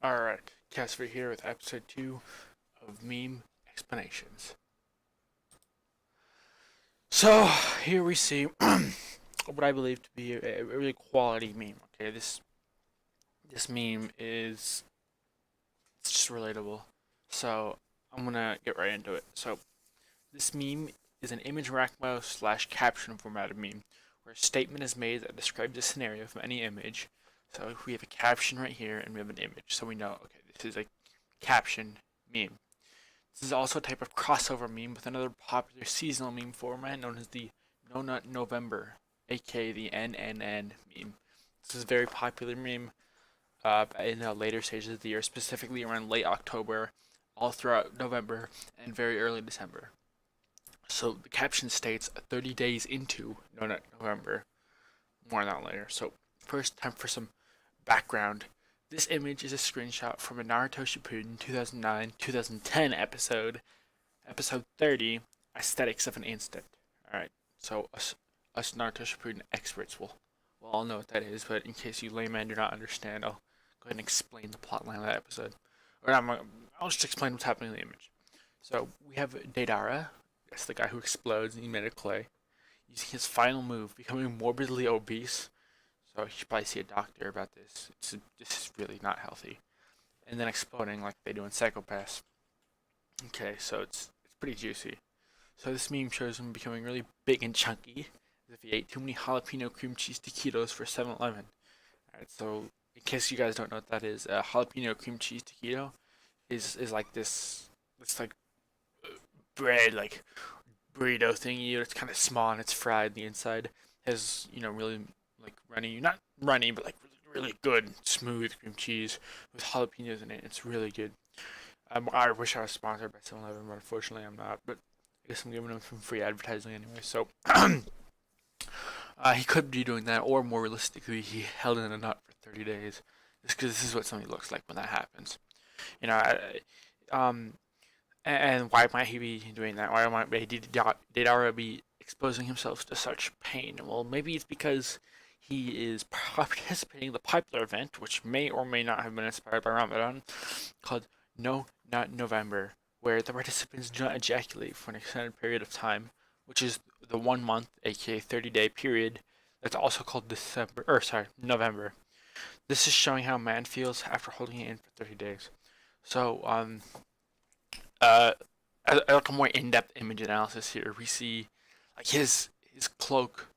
Alright, Casper here with episode 2 of Meme Explanations. So, here we see what I believe to be a really quality meme. Okay, this meme is it's just relatable. So, I'm gonna get right into it. So, this meme is an image rackmo slash caption formatted meme where a statement is made that describes a scenario from any image. So, we have a caption right here and we have an image. So, we know, okay, this is a caption meme. This is also a type of crossover meme with another popular seasonal meme format known as the No Nut November, aka the NNN meme. This is a very popular meme in the later stages of the year, specifically around late October, all throughout November, and very early December. So the caption states 30 days into No Nut November. More on that later. So first, time for some background. This image is a screenshot from a Naruto Shippuden 2009-2010 episode 30, Aesthetics of an Instant. Alright, so us Naruto Shippuden experts will all know what that is, but in case you laymen do not understand, I'll go ahead and explain the plotline of that episode. Or I'll just explain what's happening in the image. So we have Deidara, that's the guy who explodes and he made of clay, using his final move, becoming morbidly obese. So you should probably see a doctor about this. This is really not healthy. And then exploding like they do in Psycho-Pass. Okay, so it's pretty juicy. So this meme shows him becoming really big and chunky, as if he ate too many jalapeno cream cheese taquitos for 7-Eleven. Alright, so in case you guys don't know what that is, a jalapeno cream cheese taquito is like this like bread like burrito thingy. It's kind of small and it's fried. The inside has really like runny, not runny, but like really good smooth cream cheese with jalapenos in it. It's really good. I wish I was sponsored by 7-Eleven, but unfortunately I'm not. But I guess I'm giving them some free advertising anyway. So he could be doing that, or more realistically, he held in a nut for 30 days. Just because this is what something looks like when that happens. You know, um, and why might he be doing that? Why might he Deidara be exposing himself to such pain? Well, maybe it's because he is participating in the popular event, which may or may not have been inspired by Ramadan, called No Nut November, where the participants do not ejaculate for an extended period of time, which is the 1 month, aka 30-day period, that's also called November. This is showing how a man feels after holding it in for 30 days. So, uh, like a more in-depth image analysis here, we see like his cloak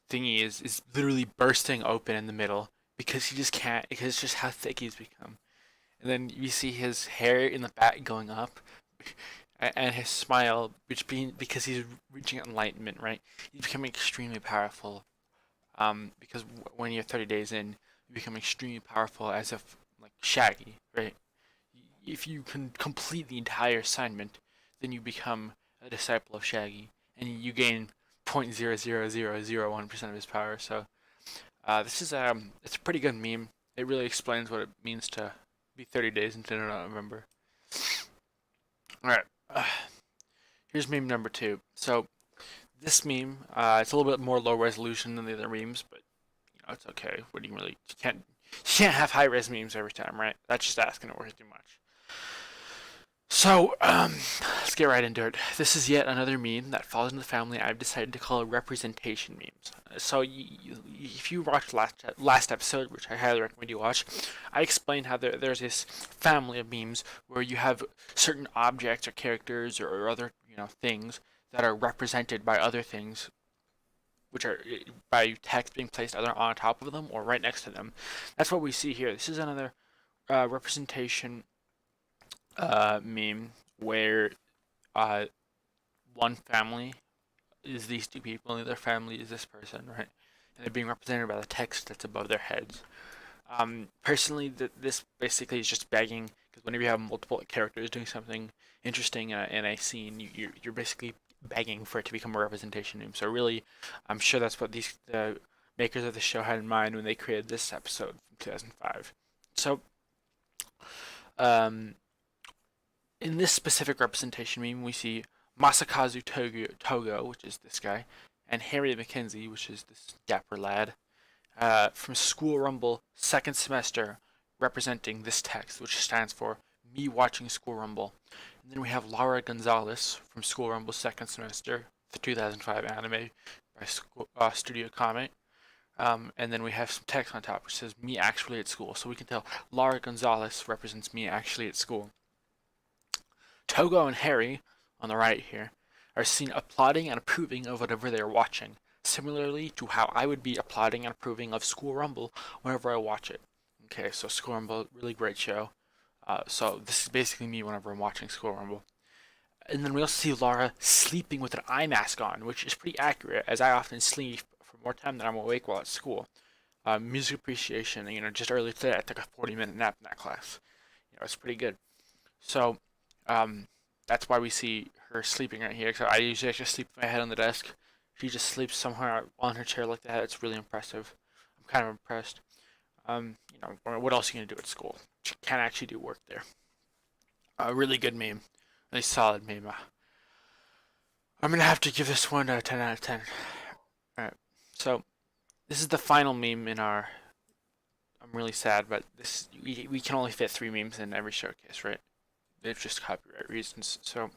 thingy is literally bursting open in the middle because he just can't because it's just how thick he's become. And then you see his hair in the back going up, and his smile, which being because he's reaching enlightenment, right? He's becoming extremely powerful. Because when you're 30 days in, you become extremely powerful as if like Shaggy, right? If you can complete the entire assignment, then you become a disciple of Shaggy, and you gain 0.00001% of his power. So this is it's a pretty good meme. It really explains what it means to be 30 days into November. All right, here's meme number 2. So this meme, it's a little bit more low resolution than the other memes, but it's okay. What do you can't have high res memes every time, right? That's just asking it way too much. So, let's get right into it. This is yet another meme that falls into the family I've decided to call representation memes. So, if you watched last episode, which I highly recommend you watch, I explained how there's this family of memes where you have certain objects or characters or other things that are represented by other things, which are by text being placed either on top of them or right next to them. That's what we see here. This is another representation meme where uh, one family is these two people and the other family is this person, right? And they're being represented by the text that's above their heads. Personally, this basically is just begging because whenever you have multiple characters doing something interesting in a scene, you're basically begging for it to become a representation meme. So really, I'm sure that's what the makers of the show had in mind when they created this episode from 2005. So, um, in this specific representation meme, we see Masakazu Togo, which is this guy, and Harry McKenzie, which is this dapper lad, from School Rumble second semester, representing this text, which stands for Me Watching School Rumble. And then we have Laura Gonzalez from School Rumble's second semester, the 2005 anime by Studio Kame. And then we have some text on top which says Me Actually at School. So we can tell Laura Gonzalez represents Me Actually at School. Togo and Harry, on the right here, are seen applauding and approving of whatever they are watching, similarly to how I would be applauding and approving of School Rumble whenever I watch it. Okay, so School Rumble, really great show. So this is basically me whenever I'm watching School Rumble. And then we also see Laura sleeping with an eye mask on, which is pretty accurate, as I often sleep for more time than I'm awake while at school. Music appreciation, just earlier today I took a 40-minute nap in that class. It's pretty good. So, that's why we see her sleeping right here. So I usually just sleep with my head on the desk. She just sleeps somewhere on her chair like that. It's really impressive. I'm kind of impressed. What else are you gonna do at school? She can't actually do work there. A really good meme. Really solid meme. I'm gonna have to give this one a 10 out of 10. Alright, so this is the final meme in our. I'm really sad, but we can only fit 3 memes in every showcase, right? It's just copyright reasons. So,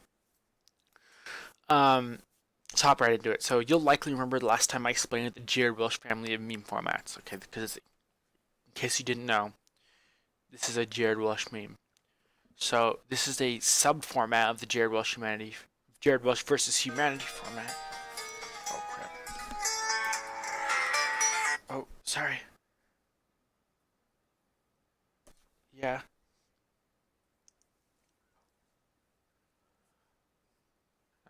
let's hop right into it. So you'll likely remember the last time I explained the Jared Welsh family of meme formats, okay? Because in case you didn't know, this is a Jared Welsh meme. So this is a sub-format of the Jared Welsh versus Humanity format. Oh crap! Oh, sorry. Yeah.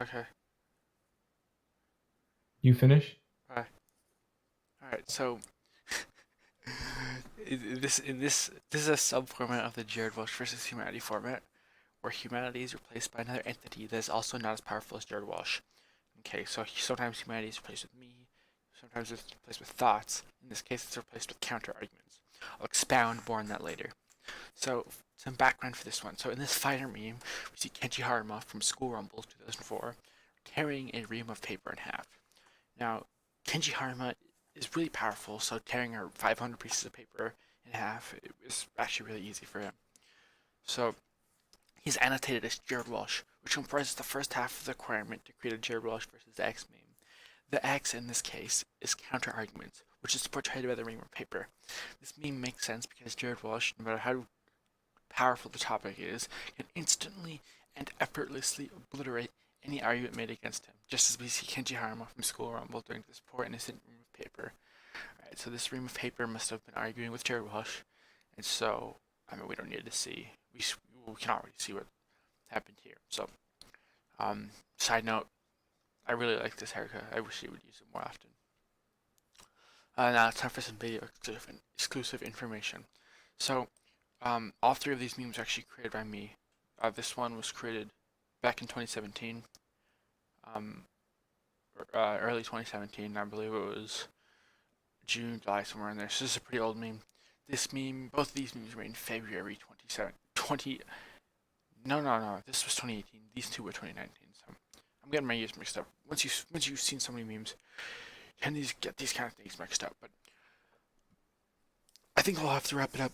Okay. You finish? All right. So this is a sub-format of the Jared Welsh versus Humanity format, where humanity is replaced by another entity that is also not as powerful as Jared Welsh. Okay, so sometimes humanity is replaced with me, sometimes it's replaced with thoughts. In this case, it's replaced with counter-arguments. I'll expound more on that later. So, some background for this one. So in this fighter meme, we see Kenji Haruma from School Rumble 2004 tearing a ream of paper in half. Now, Kenji Haruma is really powerful, so tearing her 500 pieces of paper in half is actually really easy for him. So, he's annotated as Jared Welsh, which comprises the first half of the requirement to create a Jared Welsh versus X meme. The X in this case is counter-argument, which is portrayed by the ream of paper. This meme makes sense because Jared Welsh, no matter how powerful the topic is, can instantly and effortlessly obliterate any argument made against him, just as we see Kenji Haruma from School Rumble doing this poor innocent ream of paper. Alright, so this ream of paper must have been arguing with Jared Welsh, and so, we don't need to see, we can already see what happened here. So, side note, I really like this haircut. I wish he would use it more often. Now it's time for some video exclusive information. So, all 3 of these memes are actually created by me. This one was created back in 2017, early 2017. I believe it was June, July, somewhere in there. So this is a pretty old meme. Both of these memes were in February 20. No. This was 2018. These 2 were 2019. So I'm getting my years mixed up. Once you've seen so many memes, you can get these kind of things mixed up. But I think I'll have to wrap it up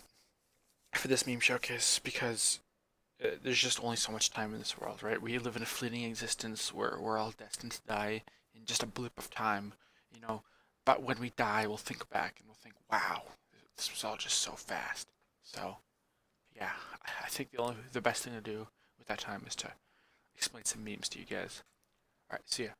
for this meme showcase because there's just only so much time in this world, right? We live in a fleeting existence where we're all destined to die in just a blip of time, But when we die, we'll think back and we'll think, wow, this was all just so fast. So, yeah, I think the best thing to do with that time is to explain some memes to you guys. Alright, see ya.